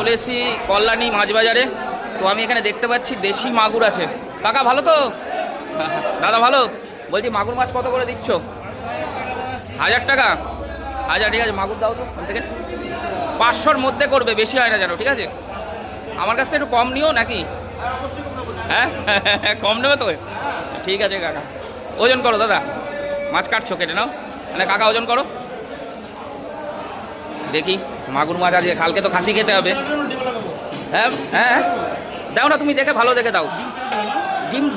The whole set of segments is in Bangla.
চলে এসেছি কল্যাণী মাছ বাজারে। তো আমি এখানে দেখতে পাচ্ছি দেশি মাগুর আছে। কাকা ভালো তো? দাদা ভালো। বলছি মাগুর মাছ কত করে দিচ্ছ? 1000 টাকা। আচ্ছা ঠিক আছে, মাগুর দাও তো ওখান থেকে। 500-র মধ্যে করবে, বেশি হয় না যেন, ঠিক আছে? আমার কাছ থেকে একটু কম নিও নাকি? হ্যাঁ কম নেবে তো? ঠিক আছে কাকা, ওজন করো দাদা। মাছ কাটছো, কেটে নাও। মানে কাকা ওজন করো দেখি। মাগুর মাছ আছে, কালকে তো খাসি খেতে হবে। হ্যাঁ হ্যাঁ দাও না, তুমি দেখে ভালো দেখে দাও।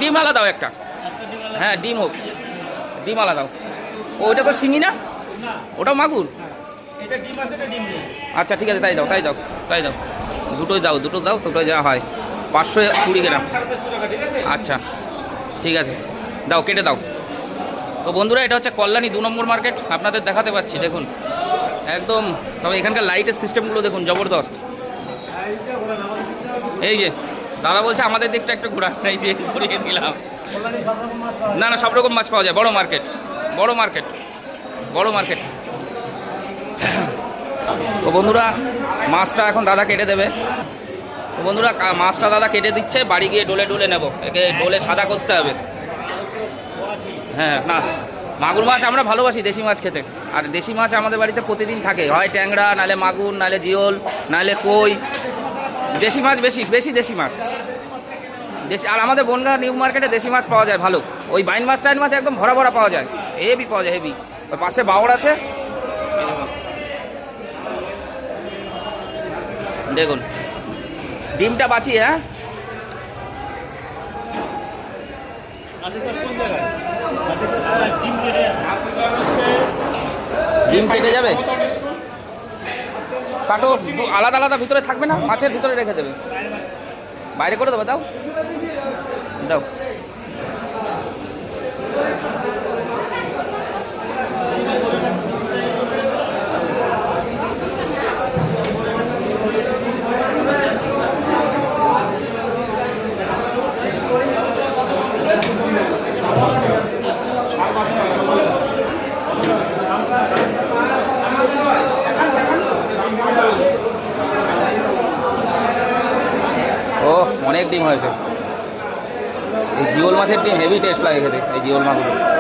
ডিম আলা দাও একটা। হ্যাঁ ডিম হোক, ডিম আলা দাও। ওইটা তো শিঙি না, ওটাও মাগুর। আচ্ছা ঠিক আছে, তাই দাও তাই দাও তাই দাও। দুটোই দাও, দুটোই যা হয়। 520 গ্রাম। আচ্ছা ঠিক আছে, দাও, কেটে দাও। তো বন্ধুরা, এটা হচ্ছে কল্যাণী 2 নম্বর মার্কেট। আপনাদের দেখাতে পাচ্ছি, দেখুন একদম। তবে এখানকার লাইটের সিস্টেমগুলো দেখুন, জবরদস্ত। এই যে দাদা বলছে আমাদের দিকটা একটু ঘোরা, এই যে ঘুরিয়ে দিলাম। না না, সব রকম মাছ পাওয়া যায়। বড় মার্কেট, বড় মার্কেট, বড় মার্কেট। তো বন্ধুরা, মাছটা এখন দাদা কেটে দেবে। তো বন্ধুরা, মাছটা দাদা কেটে দিচ্ছে। বাড়ি গিয়ে ডোলে ডোলে নেবো, একে ডোলে সাদা করতে হবে। হ্যাঁ না, মাগুর মাছ আমরা ভালোবাসি, দেশি মাছ খেতে। আর দেশি মাছ আমাদের বাড়িতে প্রতিদিন থাকে, হয় ট্যাংরা, নাহলে মাগুর, নাহলে জিওল, নাহলে কই। দেশি মাছ বেশি বেশি, দেশি মাছ দেশি। আর আমাদের বনগাঁ নিউ মার্কেটে দেশি মাছ পাওয়া যায় ভালো। ওই বাইন মাছ টাইন মাছ একদম ভরা ভরা পাওয়া যায়, হেভি পাওয়া যায়, হেভি। ওই পাশে বাওড় আছে, দেখুন ডিমটা বাঁচিয়ে। হ্যাঁ ডিম কেটে যাবে, কাটো। আলাদা আলাদা ভিতরে থাকবে না, মাছের ভিতরে রেখে দেবে, বাইরে করে দেবে। দাও দাও। ও অনেক ডিম হয়েছে। এই জিওল মাছের ডিম হেভি টেস্ট লাগে খেতে, এই জিওল মাছগুলো।